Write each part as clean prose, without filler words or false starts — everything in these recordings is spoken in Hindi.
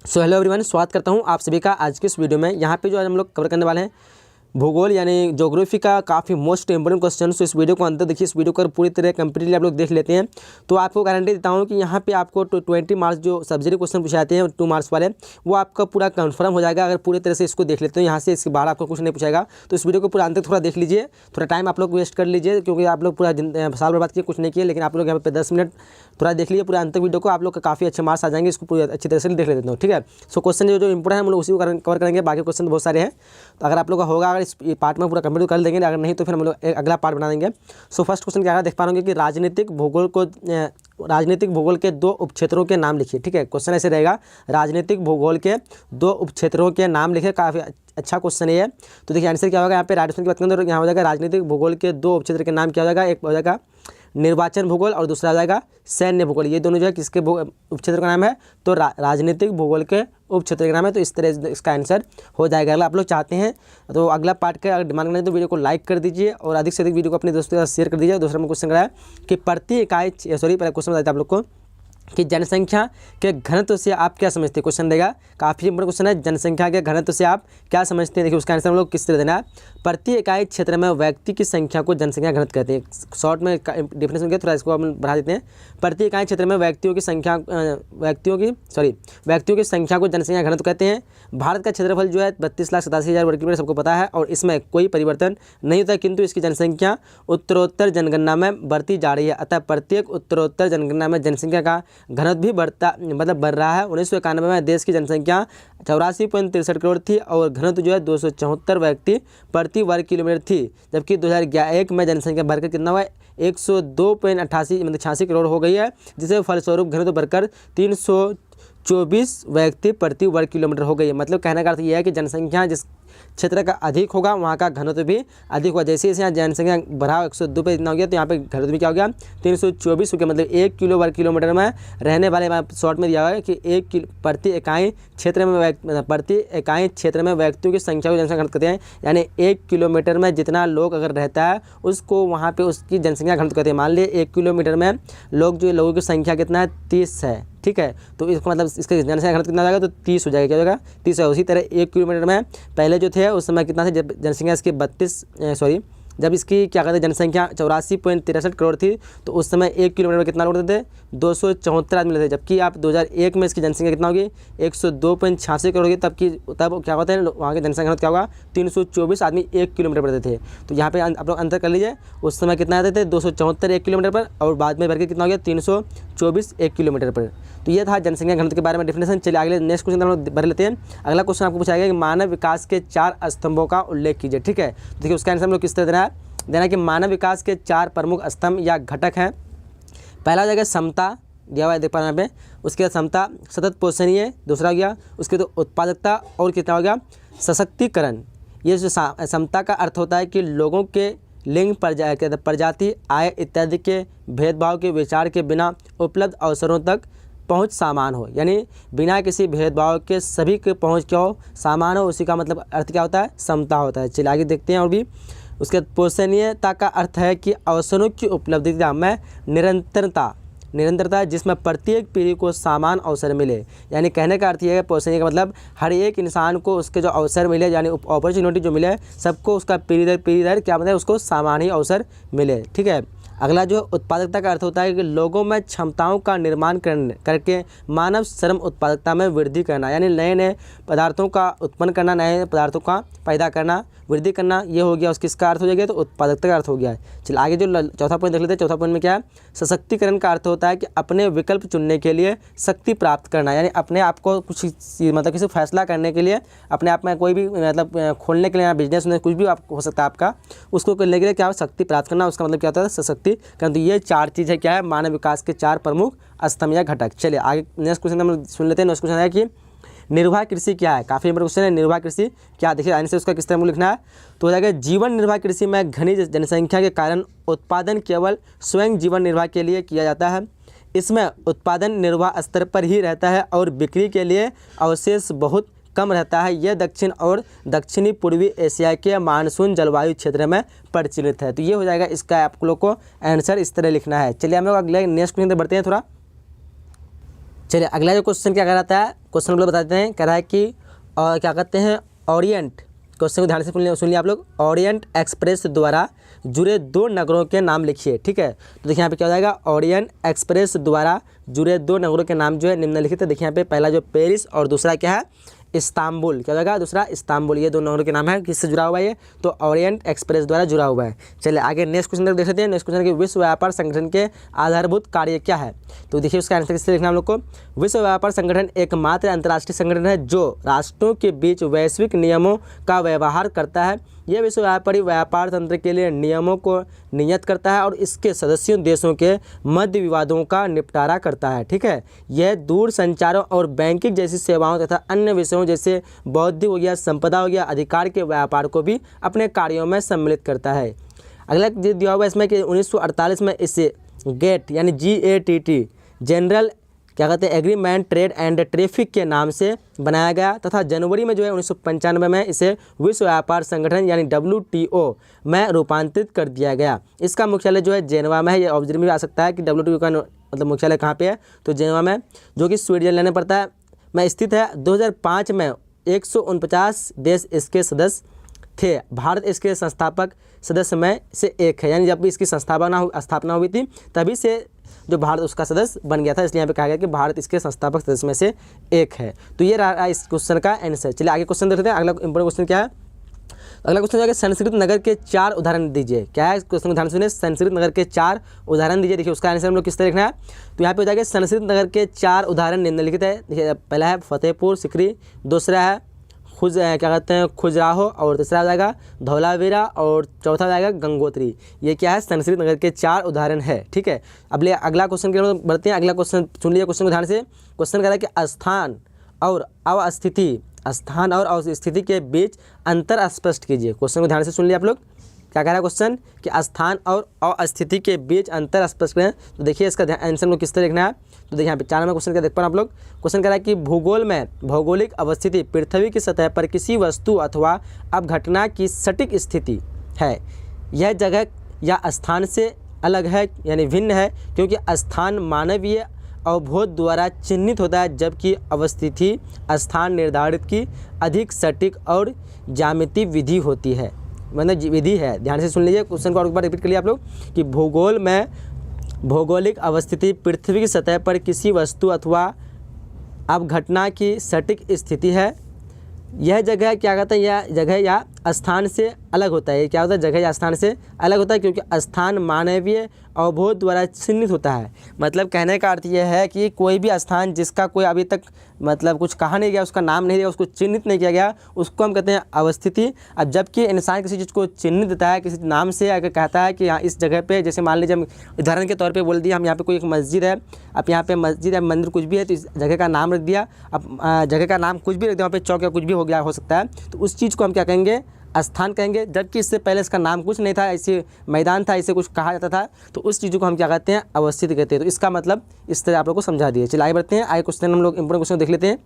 सो हेलो एवरीवन, स्वागत करता हूं आप सभी का आज के इस वीडियो में। यहां पे जो आज हम लोग कवर करने वाले हैं भूगोल यानी ज्योग्राफी का काफ़ी मोस्ट इंपोर्टेंट क्वेश्चन। सो इस वीडियो को अंत देखिए, इस वीडियो को पूरी तरह कंप्लीटली आप लोग देख लेते हैं तो आपको गारंटी देता हूं कि यहाँ पे आपको 20 मार्क्स जो सब्सिडी क्वेश्चन पूछे जाते हैं 2 मार्क्स वाले, वो आपका पूरा कंफर्म हो जाएगा अगर पूरी तरह से इसको देख लेते हो। यहाँ से इसके बाहर आपको कुछ नहीं पूछेगा, तो इस वीडियो को पूरा अंत थोड़ा देख लीजिए, थोड़ा टाइम आप लोग वेस्ट कर लीजिए क्योंकि आप लोग पूरा साल बर्बाद किए, कुछ नहीं किए, लेकिन आप लोग यहाँ पे 10 मिनट थोड़ा देख लीजिए पूरा अंत वीडियो को, आप लोग का काफ़ी अच्छे मार्क्स आ जाएंगे। इसको पूरी अच्छी तरह से देख लेते हो, ठीक है। सो क्वेश्चन जो इंपोर्टेंट है हम लोग उसी को कवर करेंगे, बाकी क्वेश्चन बहुत सारे हैं, तो अगर आप लोग का होगा अगर इस पार्ट में पूरा कंप्लीट कर देंगे, अगर नहीं तो फिर हम लोग अगला पार्ट बना देंगे। सो फर्स्ट क्वेश्चन क्या है, देख पा रहे होंगे कि राजनीतिक भूगोल के 2 उपक्षेत्रों के नाम लिखिए, ठीक है। क्वेश्चन ऐसे रहेगा, राजनीतिक भूगोल के 2 उपक्षेत्रों के नाम लिखिए। काफ़ी अच्छा क्वेश्चन है ये। तो देखिए आंसर क्या होगा, यहाँ पे राजस्थान की बात करें तो यहाँ हो जाएगा राजनीतिक भूगोल के 2 उपक्षेत्र के नाम क्या हो जाएगा, एक हो जाएगा निर्वाचन भूगोल और दूसरा हो जाएगा सैन्य भूगोल। ये दोनों जो है किसके उपक्षेत्र का नाम है, तो राजनीतिक भूगोल के उपक्षेत्र का नाम है। तो इस तरह इसका आंसर हो जाएगा। अगर आप लोग चाहते हैं तो अगला पार्ट का अगर डिमांड करें तो वीडियो को लाइक कर दीजिए और अधिक से अधिक वीडियो को अपने दोस्तों के साथ शेयर कर दीजिए। दूसरा में क्वेश्चन कराया कि प्रति इकाई पहले क्वेश्चन बताते हैं आप लोग को कि जनसंख्या के घनत्व से आप क्या समझते हैं। क्वेश्चन देगा, काफ़ी इंपोर्टेंट क्वेश्चन है, जनसंख्या के घनत्व से आप क्या समझते हैं। देखिए उसका आंसर हम लोग किस तरह देना है, प्रति इकाई क्षेत्र में व्यक्ति की संख्या को जनसंख्या घनत्व कहते हैं। शॉर्ट में डिफिनेशन किया, थोड़ा इसको हम बढ़ा देते हैं। प्रति इकाई क्षेत्र में व्यक्तियों की संख्या को जनसंख्या घनत्व कहते हैं। भारत का क्षेत्रफल जो है 32,87,000 वर्ग किलोमीटर सबको पता है और इसमें कोई परिवर्तन नहीं होता है, किंतु इसकी जनसंख्या उत्तरोत्तर जनगणना में बढ़ती जा रही है। अतः प्रत्येक उत्तरोत्तर जनगणना में जनसंख्या का घनत्व भी बढ़ रहा है। 1991 में देश की जनसंख्या 84.63 करोड़ थी और घनत्व जो है 274 व्यक्ति प्रति वर्ग किलोमीटर थी, जबकि 2001 में जनसंख्या बढ़कर कितना हुआ है, 102.88 करोड़ हो गई है, जिससे फलस्वरूप घनत्व बढ़कर 324 व्यक्ति प्रति वर्ग किलोमीटर हो गई है। मतलब कहने का अर्थ यह है कि जनसंख्या जिस क्षेत्र का अधिक होगा वहाँ का घनत्व भी अधिक होगा। जैसे यहाँ जनसंख्या बढ़ा 102 पे इतना हो गया, तो यहाँ पे घनत्व भी क्या हो गया, 324 हो गया। मतलब 1 किलो वर्ग किलोमीटर में रहने वाले, शॉर्ट में दिया हुआ है कि प्रति इकाई क्षेत्र में व्यक्तियों की संख्या को जनसंख्या घनत्व कहते हैं। यानी 1 किलोमीटर में जितना लोग अगर रहता है उसको वहाँ पे उसकी जनसंख्या घनत्व कहते हैं। मान लिए 1 किलोमीटर में लोगों की संख्या कितना है, 30 है, ठीक है। तो इसको मतलब इसका जनसंख्या घनत्व कितना जाएगा, तो 30 हो जाएगा, क्या हो जाएगा, 30 है। उसी तरह 1 किलोमीटर में पहले जो थे उस समय कितना थे, जब जनसंख्या इसकी जब इसकी क्या कहते हैं जनसंख्या 84.63 करोड़ थी, तो उस समय 1 किलोमीटर में कितना लोग रहते थे, 274 आदमी रहते। जबकि आप 2001 में इसकी जनसंख्या कितना होगी, 102.86 करोड़ होगी। तब क्या होता है, वहाँ की जनसंख्या क्या होगा, 324 आदमी 1 किलोमीटर पर रहते थे। तो यहाँ पे आप लोग अंतर कर लीजिए, उस समय कितना रहते थे, 274 1 किलोमीटर पर, और बाद में बढ़ के कितना हो गया, 324 1 किलोमीटर पर। तो ये था जनसंख्या घनत्व के बारे में डेफिनेशन। चलिए अगले नेक्स्ट क्वेश्चन हम लोग भर लेते हैं। अगला क्वेश्चन आपको पूछा गया कि मानव विकास के 4 स्तंभों का उल्लेख कीजिए, ठीक है। तो देखिए उसका आंसर हम लोग किस तरह देना कि मानव विकास के 4 प्रमुख स्तंभ या घटक हैं। पहला हो जाएगा समता, दिया हुआ है देख पा रहे हैं यहाँ पे। उसके बाद समता सतत पोषणीय, दूसरा हो गया उसके तो उत्पादकता, और कितना हो गया, सशक्तिकरण। ये जो समता का अर्थ होता है कि लोगों के लिंग, प्रजाति, आय इत्यादि के भेदभाव के विचार के बिना उपलब्ध अवसरों तक पहुंच समान हो, यानी बिना किसी भेदभाव के सभी के पहुंच क्या हो, समान हो। उसी का मतलब अर्थ क्या होता है, समता होता है। चलिए आगे देखते हैं। और भी उसके पोषणीयता का अर्थ है कि अवसरों की उपलब्धता में निरंतरता जिसमें प्रत्येक पीढ़ी को समान अवसर मिले। यानी कहने का अर्थ यह है, पोषणीय का मतलब हर एक इंसान को उसके जो अवसर मिले, यानी अपॉर्चुनिटी जो मिले, सबको उसका पीढ़ी दर क्या मतलब उसको समान ही अवसर मिले, ठीक है। अगला जो उत्पादकता का अर्थ होता है कि लोगों में क्षमताओं का निर्माण करके मानव श्रम उत्पादकता में वृद्धि करना, यानी नए नए पदार्थों का उत्पन्न करना, नए पदार्थों का पैदा करना, वृद्धि करना, ये हो गया। उसकी इसका अर्थ हो जाएगा, तो उत्पादकता का अर्थ हो गया है। चलिए आगे जो चौथा पॉइंट देख लेते हैं। चौथा पॉइंट में क्या है, सशक्तिकरण का अर्थ होता है कि अपने विकल्प चुनने के लिए शक्ति प्राप्त करना, यानी अपने आप को कुछ मतलब किसी फैसला करने के लिए, अपने आप में कोई भी मतलब खोलने के लिए, बिजनेस में कुछ भी आप हो सकता है आपका, उसको करने के लिए क्या शक्ति प्राप्त करना, उसका मतलब क्या होता है, सशक्तिकरण। तो ये 4 चीज़ है, क्या है, मानव विकास के 4 प्रमुख स्तंभ या घटक। चलिए आगे नेक्स्ट क्वेश्चन हम सुन लेते हैं। नेक्स्ट क्वेश्चन है कि निर्वाह कृषि क्या है। काफ़ी इंपॉर्टेंट क्वेश्चन है, निर्वाह कृषि क्या। देखिए आने से उसका किस तरह लिखना है, तो हो जाएगा जीवन निर्वाह कृषि में घनी जनसंख्या के कारण उत्पादन केवल स्वयं जीवन निर्वाह के लिए किया जाता है। इसमें उत्पादन निर्वाह स्तर पर ही रहता है और बिक्री के लिए अवशेष बहुत कम रहता है। यह दक्षिण और दक्षिणी पूर्वी एशिया के मानसून जलवायु क्षेत्र में प्रचलित है। तो ये हो जाएगा इसका आप लोग को आंसर इस तरह लिखना है। चलिए हम लोग अगले नेक्स्ट क्वेश्चन बढ़ते हैं थोड़ा। चलिए अगला जो क्वेश्चन क्या कराता है, क्वेश्चन हम लोग बताते हैं, कह रहा है कि क्या कहते हैं ओरिएंट, क्वेश्चन को ध्यान से सुन लिया आप लोग। ओरिएंट एक्सप्रेस द्वारा जुड़े 2 नगरों के नाम लिखिए, ठीक है। तो देखिए यहाँ पे क्या हो जाएगा, ओरिएंट एक्सप्रेस द्वारा जुड़े 2 नगरों के नाम जो है निम्नलिखित है। देखिए यहाँ पे पहला जो पेरिस और दूसरा क्या है, इस्तांबुल, क्या हो जाएगा दूसरा इस्तांबुल। ये 2 नगरों के नाम है, किससे जुड़ा हुआ है ये, तो ओरिएंट एक्सप्रेस द्वारा जुड़ा हुआ है। चलिए आगे नेक्स्ट क्वेश्चन देख सकते हैं। नेक्स्ट क्वेश्चन कि विश्व व्यापार संगठन के आधारभूत कार्य क्या है। तो देखिए उसका आंसर किससे लिखना हम लोग को। विश्व व्यापार संगठन एकमात्र अंतर्राष्ट्रीय संगठन है जो राष्ट्रों के बीच वैश्विक नियमों का व्यवहार करता है। यह विश्व व्यापारी व्यापार तंत्र के लिए नियमों को नियत करता है और इसके सदस्यों देशों के मध्य विवादों का निपटारा करता है, ठीक है। यह दूर संचारों और बैंकिंग जैसी सेवाओं तथा अन्य विषयों जैसे बौद्धिक हो गया, संपदा हो गया, अधिकार के व्यापार को भी अपने कार्यों में सम्मिलित करता है। अगला दिया हुआ इसमें कि 1948 में इसे गेट यानी GATT जनरल क्या कहते हैं एग्रीमेंट ट्रेड एंड ट्रैफिक के नाम से बनाया गया तथा जनवरी में जो है 1995 में इसे विश्व व्यापार संगठन यानी WTO में रूपांतरित कर दिया गया। इसका मुख्यालय जो है जेनेवा में है। ये ऑब्जर्व में आ सकता है कि WTO का मतलब मुख्यालय कहाँ पे है, तो जेनेवा में, जो कि स्विट्जरलैंड में पड़ता है में स्थित है। 2005 में 149 देश इसके सदस्य थे। भारत इसके संस्थापक सदस्य में से एक है, यानी जब भी इसकी स्थापना हुई थी तभी से जो भारत उसका सदस्य बन गया था, इसलिए यहाँ पे कहा गया कि भारत इसके संस्थापक सदस्य में से एक है। तो ये रहा इस क्वेश्चन का आंसर। चलिए आगे क्वेश्चन देखते हैं। अगला इंपॉर्टेंट क्वेश्चन क्या है, अगला क्वेश्चन है संस्कृत नगर के 4 उदाहरण दीजिए। क्या है क्वेश्चन को ध्यान सुनिए, संस्कृत नगर के 4 उदाहरण दीजिए। देखिए उसका आंसर हम लोग किस तरह लिखना है, तो यहाँ पे हो जाएगा संस्कृत नगर के 4 उदाहरण निम्नलिखित है। देखिए पहला है फतेहपुर सिकरी, दूसरा है क्या कहते हैं खुजराहो, और तीसरा आ जाएगा धौलावीरा, और चौथा आ जाएगा गंगोत्री। ये क्या है, संस्कृत नगर के 4 उदाहरण है, ठीक है। अब ले अगला क्वेश्चन की ओर बढ़ते हैं। अगला क्वेश्चन सुन लीजिए, क्वेश्चन को ध्यान से। क्वेश्चन कह रहा है कि स्थान और अवस्थिति के बीच अंतर स्पष्ट कीजिए। क्वेश्चन को ध्यान से सुन लिया आप लोग। क्या कह रहा है क्वेश्चन कि स्थान और अवस्थिति के बीच अंतर स्पष्ट करें। तो देखिए इसका आंसर में किस तरह लिखना है। तो देखिए यहाँ पे 4 नंबर क्वेश्चन का देख पा रहे हैं आप लोग। क्वेश्चन कह रहा है कि भूगोल में भौगोलिक अवस्थिति पृथ्वी की सतह पर किसी वस्तु अथवा अवघटना की सटीक स्थिति है। यह जगह या स्थान से अलग है यानी भिन्न है, क्योंकि स्थान मानवीय अवबोध द्वारा चिन्हित होता है, जबकि अवस्थिति स्थान निर्धारित की अधिक सटीक और ज्यामितीय विधि होती है, मतलब विधि है। ध्यान से सुन लीजिए क्वेश्चन को और एक बार रिपीट कर लिया आप लोग कि भूगोल में भौगोलिक अवस्थिति पृथ्वी की सतह पर किसी वस्तु अथवा अवघटना की सटीक स्थिति है। यह जगह क्या कहता है, यह जगह या स्थान से अलग होता है। क्या होता है, जगह या स्थान से अलग होता है, क्योंकि स्थान मानवीय अवबोध द्वारा चिन्हित होता है। मतलब कहने का अर्थ यह है कि कोई भी स्थान जिसका कोई अभी तक मतलब कुछ कहा नहीं गया, उसका नाम नहीं दिया, उसको चिन्हित नहीं किया गया, उसको हम कहते हैं अवस्थिति। अब जबकि इंसान किसी चीज़ को चिन्हित देता है, किसी नाम से अगर कहता है कि यहाँ इस जगह पे, जैसे मान लीजिए हम उदाहरण के तौर पे बोल दिया हम यहाँ पे कोई एक मस्जिद है, अब यहाँ पे मस्जिद है मंदिर कुछ भी है, तो इस जगह का नाम रख दिया। अब जगह का नाम कुछ भी रख दिया, वहाँ पे चौक या कुछ भी हो सकता है, तो उस चीज़ को हम क्या कहेंगे, स्थान कहेंगे। जबकि इससे पहले इसका नाम कुछ नहीं था, ऐसे मैदान था, ऐसे कुछ कहा जाता था, तो उस चीज़ को हम क्या कहते हैं, अवस्थिति कहते हैं। तो इसका मतलब इस तरह आप लोग को समझा दिए। चलिए आगे बढ़ते हैं। आगे क्वेश्चन हम लोग इंपोर्टेंट क्वेश्चन देख लेते हैं।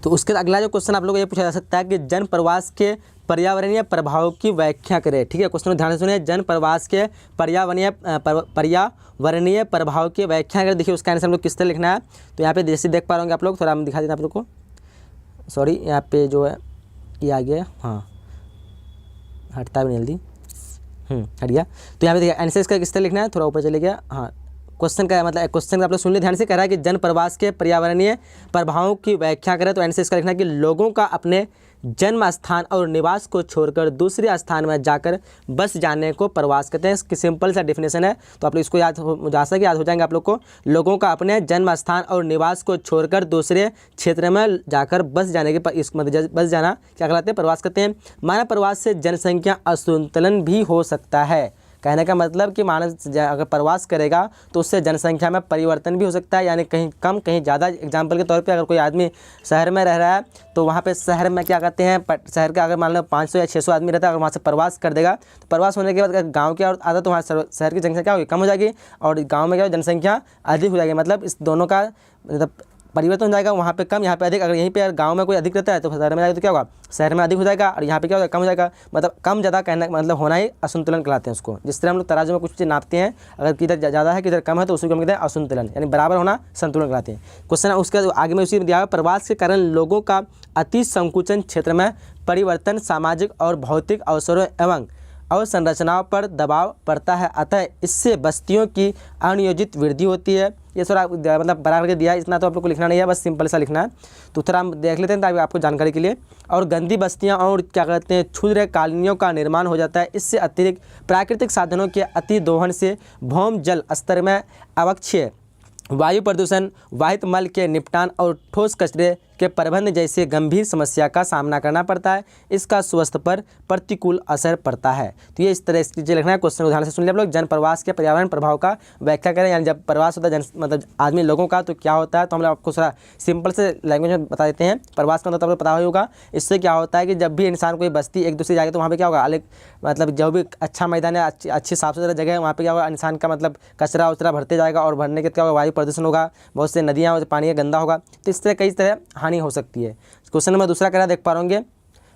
तो उसके अगला जो क्वेश्चन आप लोग ये पूछा जा सकता है कि जन प्रवास के पर्यावरणीय प्रभाव की व्याख्या करें। ठीक है, क्वेश्चन को ध्यान से सुनिए। जन प्रवास के पर्यावरणीय प्रभाव की व्याख्या करें। देखिए उसका आंसर हम लोग किस तरह लिखना है। तो यहाँ पे जैसे देख पा रहे होंगे आप लोग, थोड़ा हम दिखा देते हैं आप लोग को। सॉरी, यहाँ पे जो है ये आ गया, हाँ हटता भी नहीं जल्दी, हट गया। तो यहाँ पे देखिए आंसर इसका किस तरह लिखना है, थोड़ा ऊपर चले गया। हाँ, क्वेश्चन का मतलब क्वेश्चन आप लोग सुन ले ध्यान से। कह रहा है कि जन प्रवास के पर्यावरणीय प्रभावों की व्याख्या करें। तो आंसर इसका लिखना है कि लोगों का अपने जन्म स्थान और निवास को छोड़कर दूसरे स्थान में जाकर बस जाने को प्रवास कहते हैं। इसकी सिंपल सा डेफिनेशन है, तो आप लोग इसको याद हो जाएंगे आप लोग को। लोगों का अपने जन्म स्थान और निवास को छोड़कर दूसरे क्षेत्र में जाकर बस जाने के इस मतलब बस जाना क्या कहलाते हैं, प्रवास कहते हैं। मानव प्रवास से जनसंख्या असंतुलन भी हो सकता है। कहने का मतलब कि मानव अगर प्रवास करेगा तो उससे जनसंख्या में परिवर्तन भी हो सकता है, यानी कहीं कम कहीं ज़्यादा। एग्जांपल के तौर पे अगर कोई आदमी शहर में रह रहा है तो वहाँ पे शहर में क्या कहते हैं, शहर का अगर मान लो 500 या 600 आदमी रहता है, अगर वहाँ से प्रवास कर देगा तो प्रवास होने के बाद अगर गाँव की और आता तो वहाँ शहर की जनसंख्या क्या होगी, कम हो जाएगी, और गाँव में क्या जनसंख्या अधिक हो जाएगी। मतलब इस दोनों का मतलब परिवर्तन हो जाएगा, वहाँ पे कम यहाँ पे अधिक। अगर यहीं पे गांव में कोई अधिक रहता है तो शहर में जाएगा तो क्या होगा, शहर में अधिक हो जाएगा, और यहाँ पे क्या होगा, कम हो जाएगा। मतलब कम ज़्यादा कहना मतलब होना ही असंतुलन कहलाते हैं उसको। जिस तरह हम लोग तराजू में कुछ चीज़ नापते हैं, अगर किधर ज़्यादा है किधर कम है तो उसी को हम कहते हैं असंतुलन, यानी बराबर होना संतुलन कहलाते हैं। क्वेश्चन है उसके आगे में उसी में दिया है, प्रवास के कारण लोगों का अति संकुचन क्षेत्र में परिवर्तन सामाजिक और भौतिक अवसरों एवं अवसंरचनाओं पर दबाव पड़ता है, अतः इससे बस्तियों की अनियोजित वृद्धि होती है। ये थोड़ा मतलब बड़ा करके दिया है, इतना तो आप लोग को लिखना नहीं है, बस सिंपल सा लिखना है। तो थोड़ा हम देख लेते हैं ताकि आपको जानकारी के लिए। और गंदी बस्तियां और क्या कहते हैं क्षुद्र कॉलोनियों का निर्माण हो जाता है। इससे अतिरिक्त प्राकृतिक साधनों के अति दोहन से भौम जल स्तर में अवक्षय, वायु प्रदूषण, वाहित मल के निपटान और ठोस कचरे के प्रबंधन जैसे गंभीर समस्या का सामना करना पड़ता है। इसका स्वास्थ्य पर प्रतिकूल असर पड़ता है। तो ये इस तरह इसकी चीज़ें लिखना है। क्वेश्चन को ध्यान से सुन लिया आप लोग। जन प्रवास के पर्यावरण प्रभाव का व्याख्या करें, यानी जब प्रवास होता है जन मतलब आदमी लोगों का तो क्या होता है, तो हम लोग आपको थोड़ा सिंपल से लैंग्वेज में बता देते हैं। प्रवास का मतलब आपको पता होगा, इससे क्या होता है कि जब भी इंसान कोई बस्ती एक दूसरी जाएगा तो वहाँ पर क्या होगा, अलग मतलब जो भी अच्छा मैदान है, अच्छी साफ सुथरा जगह है, वहाँ पर क्या होगा, इंसान का मतलब कचरा उचरा भरते जाएगा, और भरने के क्या होगा, वायु प्रदूषण होगा, बहुत से नदियाँ पानी गंदा होगा। तो इस तरह कई तरह हानि हो सकती है। क्वेश्चन नंबर दूसरा कह रहा देख पा रहे होंगे।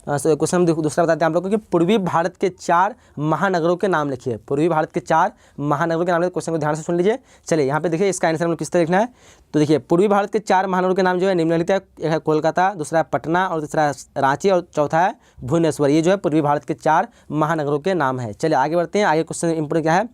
क्वेश्चन दूसरा बताते हैं आप लोगों को कि पूर्वी भारत के 4 महानगरों के नाम लिखिए। पूर्वी भारत के 4 महानगरों के नाम लिखिए। क्वेश्चन को ध्यान से सुन लीजिए। चलिए यहाँ पे देखिए इसका आंसर हम लोग किस तरह लिखना है। तो देखिए पूर्वी भारत के 4 महानगरों के नाम जो है निम्नलिखित है। एक है कोलकाता, दूसरा है पटना, और तीसरा रांची, और चौथा है भुवनेश्वर। ये जो है पूर्वी भारत के 4 महानगरों के नाम है। चलिए आगे बढ़ते हैं। आगे क्वेश्चन इंपोर्टेंट क्या है,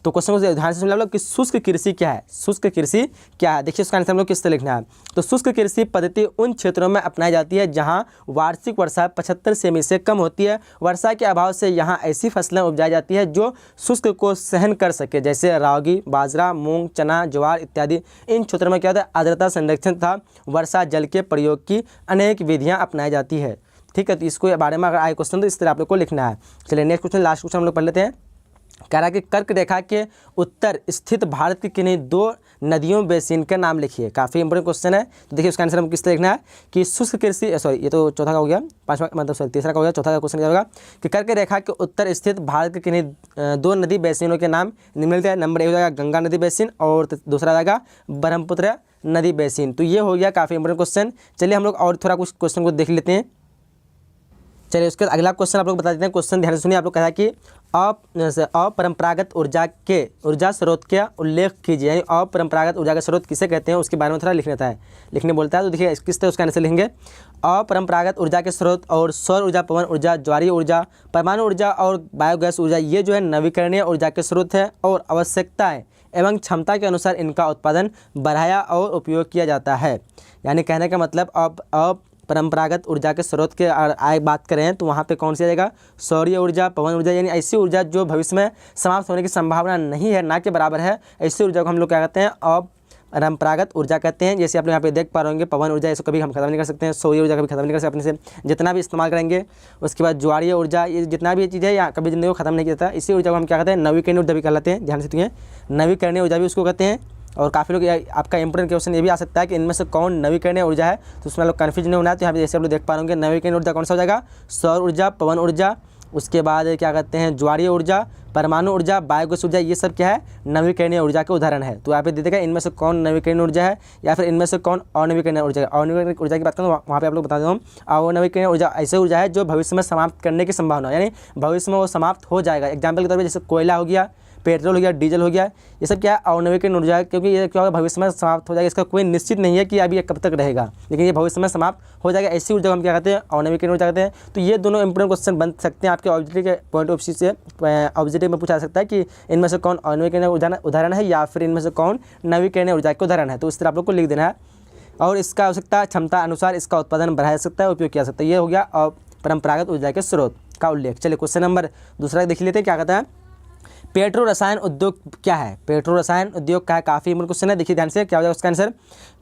तो क्वेश्चन को ध्यान से सुन लो कि शुष्क कृषि क्या है। शुष्क कृषि क्या है, देखिए उसका आंसर हम लोग किस तरह लिखना है। तो शुष्क कृषि पद्धति उन क्षेत्रों में अपनाई जाती है जहां वार्षिक वर्षा 75 सेमी से कम होती है। वर्षा के अभाव से यहां ऐसी फसलें उपजाई जाती है जो शुष्क को सहन कर सके, जैसे रागी, बाजरा, मूंग, चना, ज्वार इत्यादि। इन क्षेत्रों में क्या होता है, आर्द्रता संरक्षण तथा वर्षा जल के प्रयोग की अनेक विधियाँ अपनाई जाती है। ठीक है, तो इसको बारे में अगर आए क्वेश्चन तो इस तरह आप लोग को लिखना है। चलिए नेक्स्ट क्वेश्चन, लास्ट क्वेश्चन हम लोग पढ़ लेते हैं। कह रहा है कि कर्क रेखा के उत्तर स्थित भारत की किन्हीं 2 नदियों बेसिन का नाम लिखिए। काफ़ी इंपोर्टेंट क्वेश्चन है। तो देखिए उसका आंसर हम किस तरह लिखना है कि शुष्क कृषि, सॉरी ये तो चौथा का हो गया, पांचवा मतलब सॉरी तीसरा का हो गया, चौथा का क्वेश्चन क्या होगा कि कर्क रेखा के उत्तर स्थित भारत के किन्हीं 2 नदी बेसिनों के नाम निम्नलिखित है। नंबर 1 हो जाएगा गंगा नदी बेसिन, और दूसरा जाएगा ब्रह्मपुत्र नदी बेसिन। तो ये हो गया काफ़ी इंपोर्टेंट क्वेश्चन। चलिए हम लोग और थोड़ा कुछ क्वेश्चन को देख लेते हैं। चलिए उसके बाद अगला क्वेश्चन आप लोग बता देते हैं। क्वेश्चन ध्यान से सुनिए। आप लोग कहा है कि अपरंपरागत ऊर्जा स्रोत का उल्लेख कीजिए, यानी अपरंपरागत ऊर्जा का स्रोत किसे कहते हैं उसके बारे में थोड़ा लिखने बोलता है। तो देखिए किस तरह उसका आंसर लिखेंगे। अपरंपरागत ऊर्जा के स्रोत और सौर ऊर्जा, पवन ऊर्जा, ज्वारीय ऊर्जा, परमाणु ऊर्जा और बायोगैस ऊर्जा, ये जो है नवीकरणीय ऊर्जा के स्रोत है, और आवश्यकताएँ एवं क्षमता के अनुसार इनका उत्पादन बढ़ाया और उपयोग किया जाता है। यानी कहने का मतलब परंपरागत ऊर्जा के स्रोत के आए बात करें तो वहाँ पे कौन सी आ जाएगा, सौर्य ऊर्जा, पवन ऊर्जा, यानी ऐसी ऊर्जा जो भविष्य में समाप्त होने की संभावना नहीं है, ना के बराबर है। ऐसी ऊर्जा को हम लोग क्या कहते हैं, अपरंपरागत ऊर्जा कहते हैं। जैसे आप लोग यहाँ पे देख पा रहे होंगे पवन ऊर्जा, इसको कभी हम खत्म नहीं कर सकते हैं। सौर्य ऊर्जा कभी खत्म नहीं कर सकते अपने से, जितना भी इस्तेमाल करेंगे। उसके बाद ज्वारीय ऊर्जा, ये जितना भी चीज़ है या कभी जिंदगी को खत्म नहीं किया जाता। इसी ऊर्जा को हम क्या कहते हैं, नवीकरणीय ऊर्जा भी कहलाते हैं। ध्यान से सुनिए, नवीकरणीय ऊर्जा भी उसको कहते हैं। और काफ़ी लोग आपका इंपोर्टेंट क्वेश्चन ये भी आ सकता है कि इनमें से कौन नवीकरणीय ऊर्जा है, तो उसमें लोग कन्फ्यूज नहीं होना है। तो यहाँ पे जैसे आप लोग देख पा रहे नवीकरणीय ऊर्जा कौन सा हो जाएगा, सौर ऊर्जा, पवन ऊर्जा, उसके बाद क्या कहते हैं ज्वारीय ऊर्जा, परमाणु ऊर्जा, बायोगैस ऊर्जा, ये सब क्या है, नवीकरणीय ऊर्जा के उदाहरण है। तो यहाँ पे दे देगा इनमें से कौन नवीकरणीय ऊर्जा है, या फिर इनमें से कौन अनवीकरणीय ऊर्जा है। अनवीकरणीय ऊर्जा की बात करूँ तो वहाँ पे आप लोग बता देता हूँ, अनवीकरणीय ऊर्जा ऐसी ऊर्जा है जो भविष्य में समाप्त करने की संभावना, यानी भविष्य में वो समाप्त हो जाएगा। एग्जाम्पल के तौर पर जैसे कोयला हो गया, पेट्रोल हो गया, डीजल हो गया, ये सब क्या है, अनवीकरणीय ऊर्जा है। क्योंकि ये क्या होगा, भविष्य में समाप्त हो जाएगा। इसका कोई निश्चित नहीं है कि अभी ये कब तक रहेगा, लेकिन ये भविष्य में समाप्त हो जाएगा। ऐसी ऊर्जा को हम क्या कहते हैं, अनवीकरणीय ऊर्जा कहते हैं। तो ये दोनों इंपोर्टेंट क्वेश्चन बन सकते हैं आपके ऑब्जेक्टिव के पॉइंट ऑफ व्यू से। ऑब्जेक्टिव में पूछा जा सकता है कि इनमें से कौन अनवीकरणीय उदाहरण है, या फिर इनमें से कौन नवीकरणीय ऊर्जा के उदाहरण है। तो इस तरह आप लोग को लिख देना है। और इसका आवश्यकता क्षमता अनुसार इसका उत्पादन बढ़ाया जा सकता है, उपयोग किया जा सकता है। ये हो गया परंपरागत ऊर्जा के स्रोत का उल्लेख। चलिए क्वेश्चन नंबर दूसरा देख लेते हैं, क्या कहता है, पेट्रो रसायन उद्योग क्या है। पेट्रो रसायन उद्योग क्या है, काफ़ी इंपोर्टेंट क्वेश्चन है। देखिए ध्यान से, क्या हो जाएगा उसका आंसर।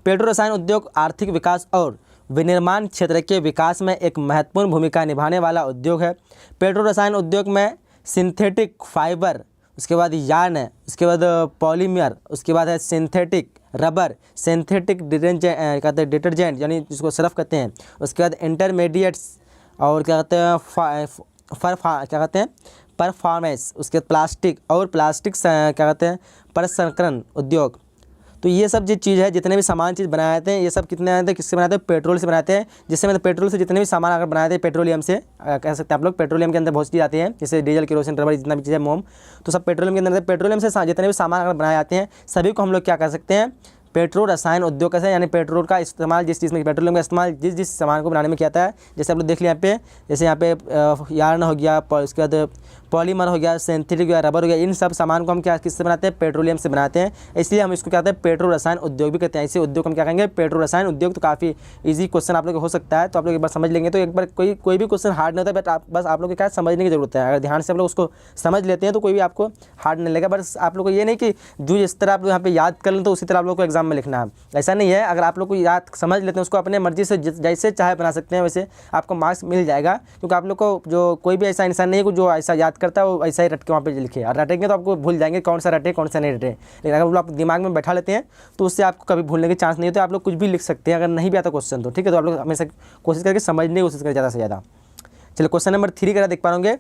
पेट्रो रसायन उद्योग आर्थिक विकास और विनिर्माण क्षेत्र के विकास में एक महत्वपूर्ण भूमिका निभाने वाला उद्योग है। पेट्रो रसायन उद्योग में सिंथेटिक फाइबर, उसके बाद यार्न, उसके बाद पॉलीमर, उसके बाद है सिंथेटिक रबर, सिंथेटिक डिटर्जेंट यानी जिसको सरफ कहते हैं, उसके बाद इंटरमीडिएट्स, और क्या कहते हैं परफॉर्मेंस, उसके बाद प्लास्टिक, और प्लास्टिक क्या कहते हैं प्रसंस्करण उद्योग। तो ये सब जो चीज़ है, जितने भी सामान चीज़ बनाए जाते हैं, ये सब कितने बनाते हैं, किससे बनाते हैं, पेट्रोल से बनाते हैं। जिससे मतलब पेट्रोल से जितने भी सामान अगर बनाए थे पेट्रोलियम से, कह सकते हैं आप लोग, पेट्रोलियम के अंदर बहुत चीज़ आती है, जैसे डीजल, केरोसिन, रबर, जितना भी चीज़ है, मोम, तो सब पेट्रोलियम के अंदर। पेट्रोलियम से जितने भी सामान अगर बनाए जाते हैं सभी को हम लोग क्या कर सकते हैं, पेट्रो रसायन उद्योग कैसे, यानी पेट्रोल का इस्तेमाल जिस चीज़ में, पेट्रोलियम का इस्तेमाल जिस जिस सामान को बनाने में किया जाता है। जैसे आप लोग देख लिया यहाँ पे, जैसे यहाँ पे यार्न हो गया, उसके बाद पॉलीमर हो गया, सिंथेटिक हो गया, रबर हो गया, इन सब सामान को हम क्या किससे बनाते हैं, पेट्रोलियम से बनाते हैं। इसलिए हम इसको क्या कहते हैं, पेट्रो रसायन उद्योग भी कहते हैं। इसे उद्योग हम क्या कहेंगे, पेट्रो रसायन उद्योग। तो काफ़ी ईजी क्वेश्चन आप लोग हो सकता है, तो आप लोग एक बार समझ लेंगे तो एक बार कोई भी क्वेश्चन हार्ड नहीं होता, बट बस आप लोग को क्या समझने की जरूरत है। अगर ध्यान से आप लोग उसको समझ लेते हैं तो कोई भी आपको हार्ड नहीं लगेगा। बस आप लोग को ये नहीं कि जो इस तरह आप लोग यहाँ पे याद कर लें तो उसी तरह आप लोग को एग्जाम में लिखना है, ऐसा नहीं है। अगर आप लोग को याद समझ लेते हैं, उसको अपने मर्जी से जैसे चाहे बना सकते हैं, वैसे आपको मार्क्स मिल जाएगा। क्योंकि आप लोग को जो कोई भी ऐसा इंसान नहीं है जो ऐसा याद करता है वो ऐसा ही रट के वहाँ पे लिखे, और रटेंगे तो आपको भूल जाएंगे कौन सा रटे कौन सा नहीं रटे। लेकिन अगर आप दिमाग में बैठा लेते हैं तो उससे आपको कभी भूलने के चांस नहीं होते। आप लोग कुछ भी लिख सकते हैं अगर नहीं भी आता क्वेश्चन तो, ठीक है। तो आप लोग हमेशा कोशिश करके समझने की कोशिश करें ज़्यादा से ज़्यादा। चलिए क्वेश्चन नंबर 3 का देख पाओगे।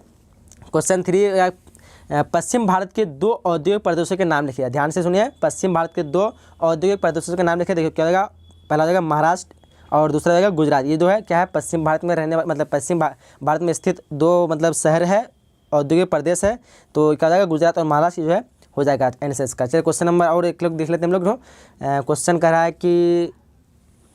क्वेश्चन 3, पश्चिम भारत के 2 औद्योगिक प्रदेशों के नाम लिखिए। ध्यान से सुनिए, पश्चिम भारत के 2 औद्योगिक प्रदेशों के नाम लिखिए। देखिए क्या होगा, पहला हो जाएगा महाराष्ट्र और दूसरा हो जाएगा गुजरात। ये जो है क्या है, पश्चिम भारत में रहने वाले, मतलब पश्चिम भारत में स्थित 2 मतलब शहर है, औद्योगिक प्रदेश है। तो क्या हो जाएगा, गुजरात और महाराष्ट्र जो है हो जाएगा एनएसएस का। चलिए क्वेश्चन नंबर और एक लोग देख लेते हैं हम लोग। क्वेश्चन कह रहा है कि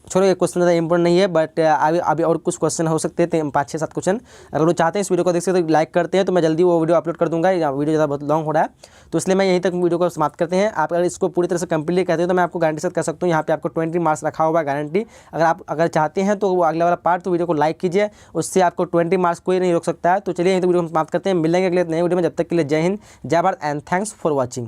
छोड़ो, ये क्वेश्चन ज़्यादा इंपॉर्टेंट नहीं है, बट अभी और कुछ क्वेश्चन हो सकते हैं, 5-6-7 क्वेश्चन। अगर वो चाहते हैं इस वीडियो को देख सकते तो लाइक करते हैं तो मैं जल्दी वो वीडियो अपलोड कर दूंगा। वीडियो ज़्यादा बहुत लॉन्ग हो रहा है तो इसलिए मैं यहीं तक वीडियो को समाप्त करते हैं। आप अगर इसको पूरी तरह से कंप्लीट कहते हैं तो मैं आपको गारंटी से कह सकता हूँ यहाँ पे आपको 20 मार्क्स रखा हुआ है, गारंटी। अगर चाहते हैं तो वो अगला वाला पार्ट, तो वीडियो को लाइक कीजिए, उससे आपको 20 मार्क्स कोई नहीं रोक सकता है। तो चलिए यहीं तक वीडियो को समाप्त करते हैं, मिलेंगे अगले नए वीडियो में। जब तक के लिए जय हिंद, जय Bharat and thanks for watching.